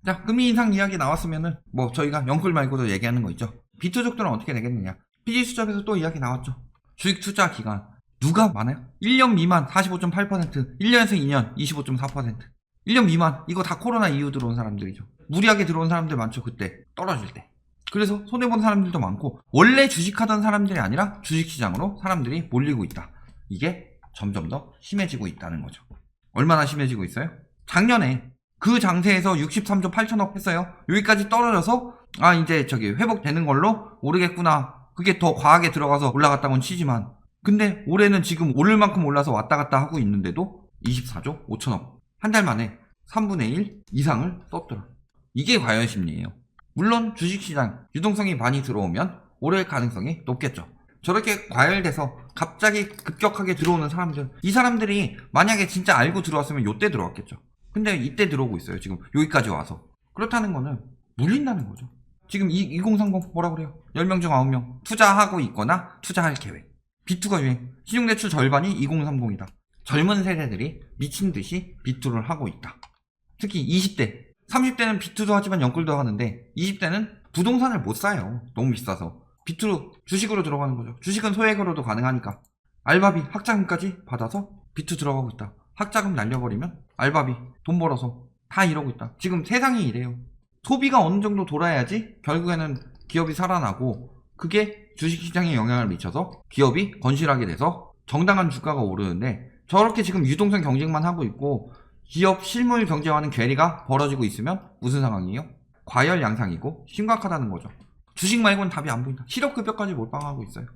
자, 금리 인상 이야기 나왔으면은 뭐 저희가 영끌 말고도 얘기하는 거 있죠. 비투족들은 어떻게 되겠느냐. PG수첩에서 또 이야기 나왔죠. 주식 투자 기간 누가 많아요? 1년 미만 45.8%, 1년에서 2년 25.4%. 1년 미만 이거 다 코로나 이후 들어온 사람들이죠. 무리하게 들어온 사람들 많죠. 그때 떨어질 때. 그래서 손해본 사람들도 많고 원래 주식하던 사람들이 아니라 주식시장으로 사람들이 몰리고 있다. 이게 점점 더 심해지고 있다는 거죠. 얼마나 심해지고 있어요? 작년에 그 장세에서 63조 8천억 했어요. 여기까지 떨어져서 이제 회복되는 걸로 오르겠구나. 그게 더 과하게 들어가서 올라갔다고는 치지만 근데 올해는 지금 오를 만큼 올라서 왔다 갔다 하고 있는데도 24조 5천억 한 달 만에 3분의 1 이상을 썼더라. 이게 과연 심리예요. 물론 주식시장 유동성이 많이 들어오면 오를 가능성이 높겠죠. 저렇게 과열돼서 갑자기 급격하게 들어오는 사람들, 이 사람들이 만약에 진짜 알고 들어왔으면 요때 들어왔겠죠. 근데 이때 들어오고 있어요. 지금 여기까지 와서. 그렇다는 거는 물린다는 거죠. 지금 2030 뭐라 그래요? 10명 중 9명 투자하고 있거나 투자할 계획. B2가 유행. 신용대출 절반이 2030이다. 젊은 세대들이 미친듯이 B2를 하고 있다. 특히 20대 30대는 B2도 하지만 연끌도 하는데 20대는 부동산을 못 사요. 너무 비싸서. B2로 주식으로 들어가는 거죠. 주식은 소액으로도 가능하니까. 알바비 학자금까지 받아서 B2 들어가고 있다. 학자금 날려버리면 알바비 돈 벌어서 다 이러고 있다. 지금 세상이 이래요. 소비가 어느 정도 돌아야지 결국에는 기업이 살아나고 그게 주식시장에 영향을 미쳐서 기업이 건실하게 돼서 정당한 주가가 오르는데 저렇게 지금 유동성 경쟁만 하고 있고 기업 실물 경제와는 괴리가 벌어지고 있으면 무슨 상황이에요? 과열 양상이고 심각하다는 거죠. 주식 말고는 답이 안 보인다. 실업급여까지 몰빵하고 있어요.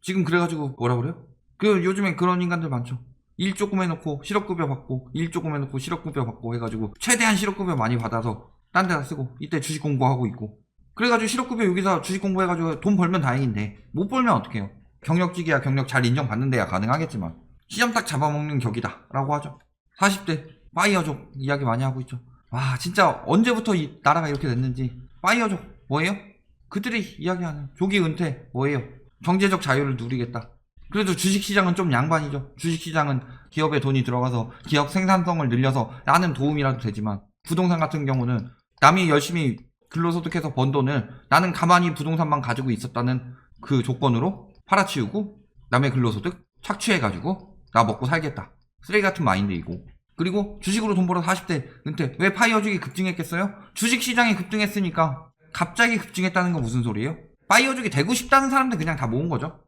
지금 그래가지고 뭐라 그래요? 요즘에 그런 인간들 많죠. 일 조금 해놓고 실업급여 받고 일 조금 해놓고 실업급여 받고 해가지고 최대한 실업급여 많이 받아서 딴 데다 쓰고 이때 주식 공부하고 있고 그래가지고 실업급여 여기서 주식 공부해가지고 돈 벌면 다행인데 못 벌면 어떡해요? 경력직이야 경력 잘 인정받는 데야 가능하겠지만 시험 딱 잡아먹는 격이다 라고 하죠. 40대 파이어족 이야기 많이 하고 있죠. 와 진짜 언제부터 이 나라가 이렇게 됐는지. 파이어족 뭐예요? 그들이 이야기하는 조기 은퇴 뭐예요? 경제적 자유를 누리겠다. 그래도 주식시장은 좀 양반이죠. 주식시장은 기업에 돈이 들어가서 기업 생산성을 늘려서 나는 도움이라도 되지만 부동산 같은 경우는 남이 열심히 근로소득해서 번 돈을 나는 가만히 부동산만 가지고 있었다는 그 조건으로 팔아치우고 남의 근로소득 착취해가지고 나 먹고 살겠다. 쓰레기 같은 마인드이고. 그리고 주식으로 돈 벌어 40대 은퇴. 왜 파이어족이 급증했겠어요? 주식시장이 급등했으니까. 갑자기 급증했다는 건 무슨 소리예요? 파이어족이 되고 싶다는 사람들 그냥 다 모은 거죠.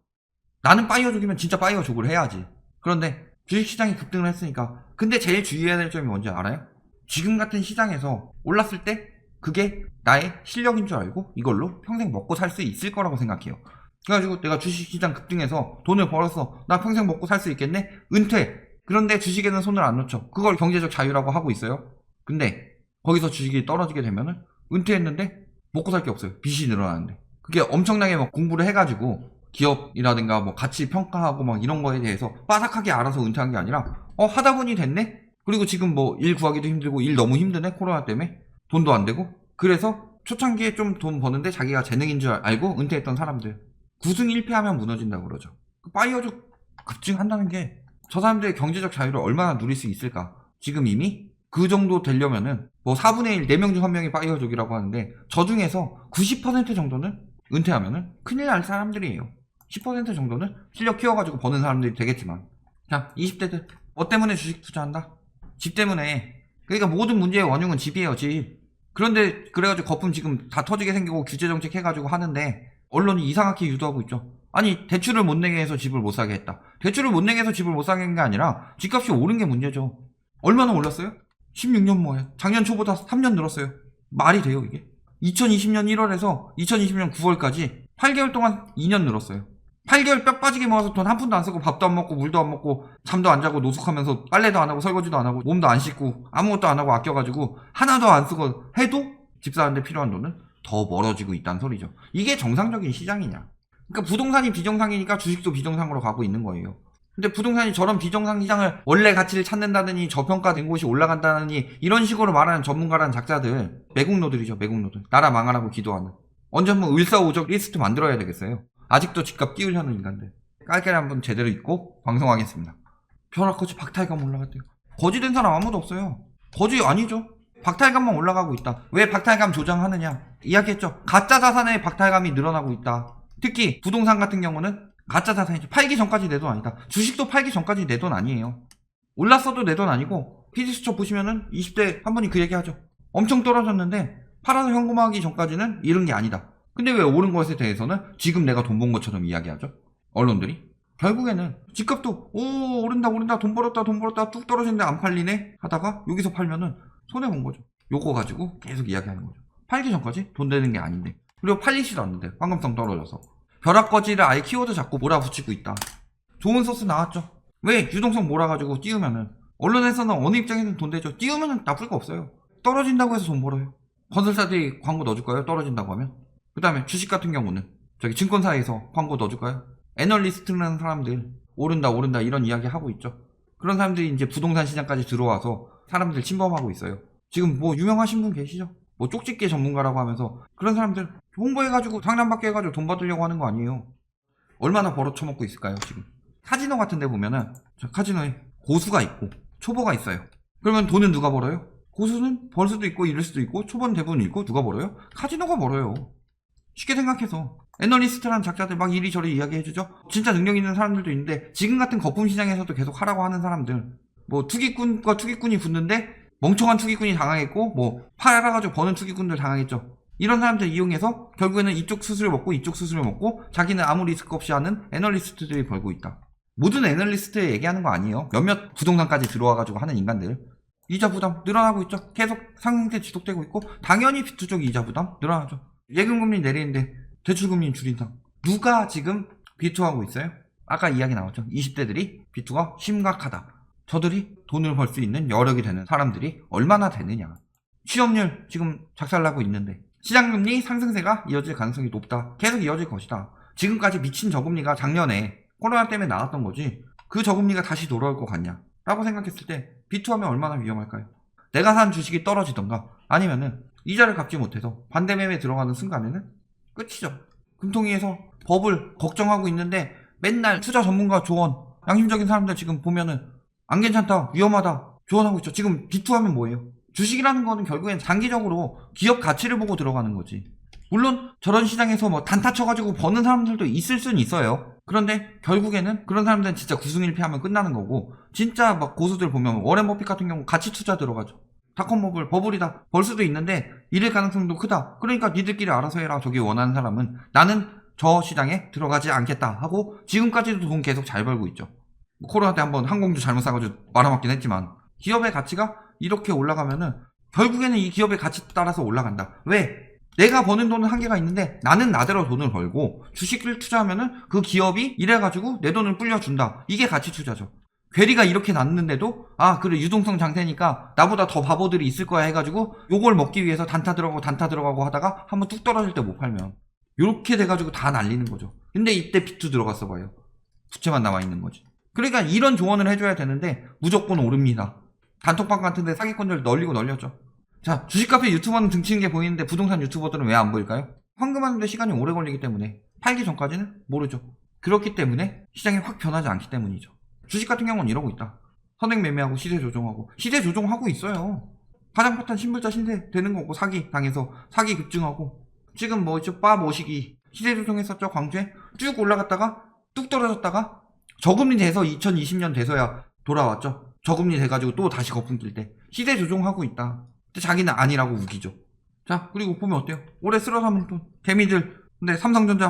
나는 파이어족이면 진짜 파이어족을 해야지. 그런데 주식시장이 급등을 했으니까. 근데 제일 주의해야 될 점이 뭔지 알아요? 지금 같은 시장에서 올랐을 때 그게 나의 실력인 줄 알고 이걸로 평생 먹고 살 수 있을 거라고 생각해요. 그래가지고 내가 주식시장 급등해서 돈을 벌었어. 나 평생 먹고 살 수 있겠네? 은퇴. 그런데 주식에는 손을 안 놓죠. 그걸 경제적 자유라고 하고 있어요. 근데 거기서 주식이 떨어지게 되면은 은퇴했는데 먹고 살 게 없어요. 빚이 늘어나는데. 그게 엄청나게 막 공부를 해가지고 기업이라든가 뭐 가치 평가하고 막 이런 거에 대해서 빠삭하게 알아서 은퇴한 게 아니라 하다 보니 됐네? 그리고 지금 뭐 일 구하기도 힘들고 일 너무 힘드네? 코로나 때문에 돈도 안 되고 그래서 초창기에 좀 돈 버는데 자기가 재능인 줄 알고 은퇴했던 사람들 9승 1패하면 무너진다고 그러죠. 파이어족 급증한다는 게 저 사람들의 경제적 자유를 얼마나 누릴 수 있을까. 지금 이미 그 정도 되려면은 뭐 4분의 1 4명 중 1명이 파이어족이라고 하는데 저 중에서 90% 정도는 은퇴하면은 큰일 날 사람들이에요. 10% 정도는 실력 키워가지고 버는 사람들이 되겠지만 자 20대들 뭐 때문에 주식 투자한다? 집 때문에. 그러니까 모든 문제의 원흉은 집이에요. 집. 그런데 그래가지고 거품 지금 다 터지게 생기고 규제정책 해가지고 하는데 언론이 이상하게 유도하고 있죠. 아니 대출을 못 내게 해서 집을 못 사게 했다. 대출을 못 내게 해서 집을 못 사게 한 게 아니라 집값이 오른 게 문제죠. 얼마나 올랐어요? 16년 뭐예요? 작년 초보다 3년 늘었어요. 말이 돼요 이게? 2020년 1월에서 2020년 9월까지 8개월 동안 2년 늘었어요. 8개월 뼈 빠지게 모아서 돈 한 푼도 안 쓰고 밥도 안 먹고 물도 안 먹고 잠도 안 자고 노숙하면서 빨래도 안 하고 설거지도 안 하고 몸도 안 씻고 아무것도 안 하고 아껴가지고 하나도 안 쓰고 해도 집 사는데 필요한 돈은 더 멀어지고 있다는 소리죠. 이게 정상적인 시장이냐. 그러니까 부동산이 비정상이니까 주식도 비정상으로 가고 있는 거예요. 근데 부동산이 저런 비정상 시장을 원래 가치를 찾는다더니 저평가된 곳이 올라간다더니 이런 식으로 말하는 전문가라는 작자들 매국노들이죠. 매국노들. 나라 망하라고 기도하는. 언제 한번 을사오적 리스트 만들어야 되겠어요. 아직도 집값 띄우려는 인간들. 깔깔이 한번 제대로 입고 방송하겠습니다. 벼락거치 박탈감 올라갔대요. 거지된 사람 아무도 없어요. 거지 아니죠. 박탈감만 올라가고 있다. 왜 박탈감 조장하느냐? 이야기했죠. 가짜 자산의 박탈감이 늘어나고 있다. 특히 부동산 같은 경우는 가짜 자산이죠. 팔기 전까지 내 돈 아니다. 주식도 팔기 전까지 내 돈 아니에요. 올랐어도 내 돈 아니고, PD수첩 보시면은 20대 한 분이 그 얘기 하죠. 엄청 떨어졌는데 팔아서 현금화하기 전까지는 이런 게 아니다. 근데 왜 오른 것에 대해서는 지금 내가 돈 번 것처럼 이야기하죠? 언론들이. 결국에는 집값도 오른다 돈 벌었다 뚝 떨어지는데 안 팔리네 하다가 여기서 팔면은 손해본 거죠. 요거 가지고 계속 이야기하는 거죠. 팔기 전까지 돈 되는 게 아닌데, 그리고 팔리지도 않는데 황금성 떨어져서 벼락거지를 아예 키워드 잡고 몰아붙이고 있다. 좋은 소스 나왔죠. 왜? 유동성 몰아가지고 띄우면은 언론에서는 어느 입장에서는 돈 되죠. 띄우면은 나쁠 거 없어요. 떨어진다고 해서 돈 벌어요. 건설사들이 광고 넣어줄까요? 떨어진다고 하면. 그 다음에 주식 같은 경우는 저기 증권사에서 광고 넣어줄까요? 애널리스트라는 사람들 오른다 이런 이야기 하고 있죠. 그런 사람들이 이제 부동산 시장까지 들어와서 사람들 침범하고 있어요. 지금 뭐 유명하신 분 계시죠? 뭐 쪽집게 전문가라고 하면서 그런 사람들 홍보해가지고 상담받게 해가지고 돈 받으려고 하는 거 아니에요. 얼마나 벌어쳐먹고 있을까요 지금. 카지노 같은 데 보면은 저 카지노에 고수가 있고 초보가 있어요. 그러면 돈은 누가 벌어요? 고수는 벌 수도 있고 잃을 수도 있고 초보는 대부분 잃고 누가 벌어요? 카지노가 벌어요. 쉽게 생각해서 애널리스트라는 작자들 막 이리저리 이야기해주죠. 진짜 능력 있는 사람들도 있는데 지금 같은 거품 시장에서도 계속 하라고 하는 사람들, 뭐 투기꾼과 투기꾼이 붙는데 멍청한 투기꾼이 당하겠고 뭐 팔아가지고 버는 투기꾼들 당하겠죠. 이런 사람들 이용해서 결국에는 이쪽 수수료 먹고 이쪽 수수료 먹고 자기는 아무 리스크 없이 하는 애널리스트들이 벌고 있다. 모든 애널리스트 얘기하는 거 아니에요. 몇몇 부동산까지 들어와가지고 하는 인간들. 이자 부담 늘어나고 있죠. 계속 상승세 지속되고 있고 당연히 비투 쪽 이자 부담 늘어나죠. 예금금리 내리는데 대출금리 줄인다. 누가 지금 비투하고 있어요? 아까 이야기 나왔죠. 20대들이 비투가 심각하다. 저들이 돈을 벌 수 있는 여력이 되는 사람들이 얼마나 되느냐. 취업률 지금 작살나고 있는데 시장금리 상승세가 이어질 가능성이 높다. 계속 이어질 것이다. 지금까지 미친 저금리가 작년에 코로나 때문에 나왔던 거지 그 저금리가 다시 돌아올 것 같냐 라고 생각했을 때 비투하면 얼마나 위험할까요? 내가 산 주식이 떨어지던가 아니면은 이자를 갚지 못해서 반대매매 들어가는 순간에는 끝이죠. 금통위에서 법을 걱정하고 있는데 맨날 투자 전문가 조언, 양심적인 사람들 지금 보면은 안 괜찮다, 위험하다 조언하고 있죠. 지금 비투하면 뭐예요? 주식이라는 거는 결국엔 장기적으로 기업 가치를 보고 들어가는 거지. 물론 저런 시장에서 뭐 단타 쳐가지고 버는 사람들도 있을 수는 있어요. 그런데 결국에는 그런 사람들은 진짜 구승일패하면 끝나는 거고, 진짜 막 고수들 보면 워렌 버핏 같은 경우 가치 투자 들어가죠. 닷컴 버블이다 벌 수도 있는데 잃을 가능성도 크다. 그러니까 니들끼리 알아서 해라. 저기 원하는 사람은. 나는 저 시장에 들어가지 않겠다 하고 지금까지도 돈 계속 잘 벌고 있죠. 코로나 때 한번 항공주 잘못 사가지고 말아먹긴 했지만 기업의 가치가 이렇게 올라가면은 결국에는 이 기업의 가치 따라서 올라간다. 왜? 내가 버는 돈은 한계가 있는데 나는 나대로 돈을 벌고 주식을 투자하면은 그 기업이 이래가지고 내 돈을 불려준다. 이게 가치 투자죠. 괴리가 이렇게 났는데도 그래 유동성 장세니까 나보다 더 바보들이 있을 거야 해가지고 요걸 먹기 위해서 단타 들어가고 하다가 한번 뚝 떨어질 때 못 팔면 요렇게 돼가지고 다 날리는 거죠. 근데 이때 비투 들어갔어 봐요. 부채만 남아있는 거지. 그러니까 이런 조언을 해줘야 되는데 무조건 오릅니다. 단톡방 같은데 사기꾼들 널렸죠. 자, 주식카페 유튜버는 등치는 게 보이는데 부동산 유튜버들은 왜 안 보일까요? 황금하는데 시간이 오래 걸리기 때문에 팔기 전까지는 모르죠. 그렇기 때문에 시장이 확 변하지 않기 때문이죠. 주식 같은 경우는 이러고 있다. 선행 매매하고 시세 조정하고 시세 조정하고 있어요. 가장 핫한 신불자 신세 되는 거고 사기 당해서 사기 급증하고 지금 뭐죠? 바 모시기 시세 조정했었죠. 광주에 쭉 올라갔다가 뚝 떨어졌다가 저금리 돼서 2020년 돼서야 돌아왔죠. 저금리 돼가지고 또 다시 거품 낄 때 시세 조정하고 있다. 근데 자기는 아니라고 우기죠. 자, 그리고 보면 어때요? 올해 쓸어 담은 돈 개미들. 근데 삼성전자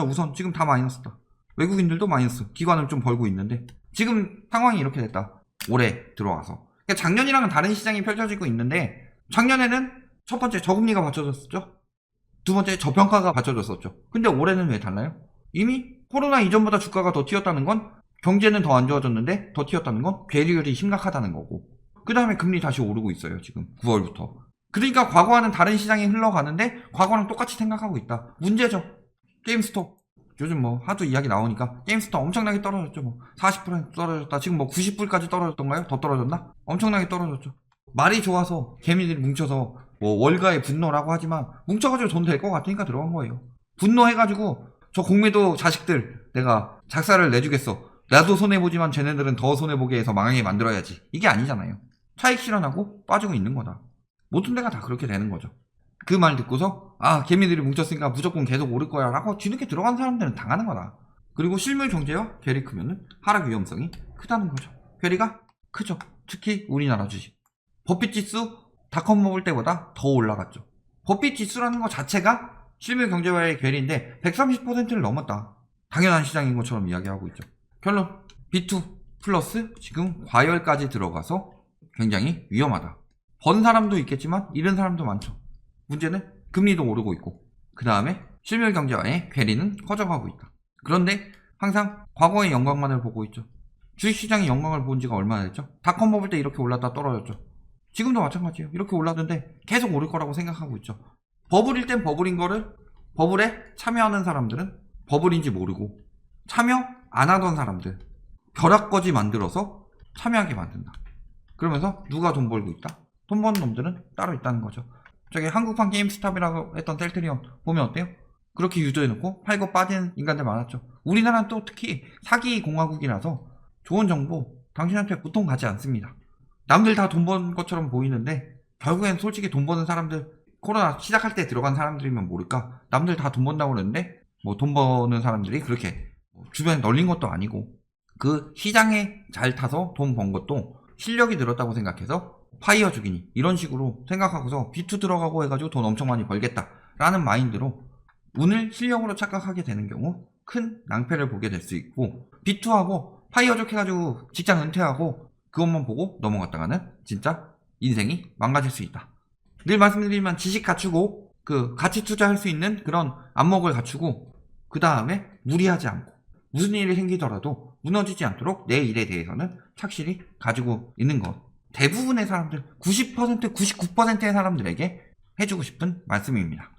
우선 지금 다 마이너스다. 외국인들도 마이너스. 기관을 좀 벌고 있는데 지금 상황이 이렇게 됐다. 올해 들어와서. 그러니까 작년이랑은 다른 시장이 펼쳐지고 있는데 작년에는 첫 번째 저금리가 받쳐졌었죠. 두 번째 저평가가 받쳐졌었죠. 근데 올해는 왜 달라요? 이미 코로나 이전보다 주가가 더 튀었다는 건 경제는 더 안 좋아졌는데 더 튀었다는 건 괴리율이 심각하다는 거고, 그 다음에 금리 다시 오르고 있어요. 지금 9월부터. 그러니까 과거와는 다른 시장이 흘러가는데 과거랑 똑같이 생각하고 있다. 문제죠. 게임스톱 요즘 뭐 하도 이야기 나오니까 게임스톱 엄청나게 떨어졌죠. 뭐 40% 떨어졌다. 지금 뭐 90불까지 떨어졌던가요? 더 떨어졌나? 엄청나게 떨어졌죠. 말이 좋아서 개미들이 뭉쳐서 뭐 월가의 분노라고 하지만 뭉쳐가지고 돈 될 것 같으니까 들어간 거예요. 분노해가지고 저 공매도 자식들 내가 작사를 내주겠어. 나도 손해보지만 쟤네들은 더 손해보게 해서 망하게 만들어야지. 이게 아니잖아요. 차익 실현하고 빠지고 있는 거다. 모든 데가 다 그렇게 되는 거죠. 그 말 듣고서 개미들이 뭉쳤으니까 무조건 계속 오를 거야 라고 뒤늦게 들어간 사람들은 당하는 거다. 그리고 실물 경제와 괴리 크면은 하락 위험성이 크다는 거죠. 괴리가 크죠. 특히 우리나라 주식. 버핏 지수 닷컴 먹을 때보다 더 올라갔죠. 버핏 지수라는 것 자체가 실물 경제와의 괴리인데 130%를 넘었다. 당연한 시장인 것처럼 이야기하고 있죠. 결론 B2 플러스 지금 과열까지 들어가서 굉장히 위험하다. 번 사람도 있겠지만 잃은 사람도 많죠. 문제는 금리도 오르고 있고 그 다음에 실물 경제와의 괴리는 커져가고 있다. 그런데 항상 과거의 영광만을 보고 있죠. 주식시장의 영광을 본 지가 얼마나 됐죠? 닷컴 먹을 때 이렇게 올랐다 떨어졌죠. 지금도 마찬가지예요. 이렇게 올랐는데 계속 오를 거라고 생각하고 있죠. 버블일 땐 버블인 거를 버블에 참여하는 사람들은 버블인지 모르고 참여 안 하던 사람들 벼락거지 만들어서 참여하게 만든다. 그러면서 누가 돈 벌고 있다? 돈 버는 놈들은 따로 있다는 거죠. 저기 한국판 게임스탑이라고 했던 셀트리온 보면 어때요? 그렇게 유도해놓고 팔고 빠진 인간들 많았죠. 우리나라는 또 특히 사기 공화국이라서 좋은 정보 당신한테 보통 가지 않습니다. 남들 다 돈 번 것처럼 보이는데 결국엔 솔직히 돈 버는 사람들 코로나 시작할 때 들어간 사람들이면 모를까 남들 다 돈 번다고 그러는데 뭐 돈 버는 사람들이 그렇게 주변에 널린 것도 아니고 그 시장에 잘 타서 돈 번 것도 실력이 늘었다고 생각해서 파이어 주기니 이런 식으로 생각하고서 B2 들어가고 해가지고 돈 엄청 많이 벌겠다 라는 마인드로 운을 실력으로 착각하게 되는 경우 큰 낭패를 보게 될 수 있고 B2하고 파이어족 해가지고 직장 은퇴하고 그것만 보고 넘어갔다가는 진짜 인생이 망가질 수 있다. 늘 말씀드리지만 지식 갖추고 그 가치 투자할 수 있는 그런 안목을 갖추고 그 다음에 무리하지 않고 무슨 일이 생기더라도 무너지지 않도록 내 일에 대해서는 착실히 가지고 있는 것. 대부분의 사람들 90% 99%의 사람들에게 해주고 싶은 말씀입니다.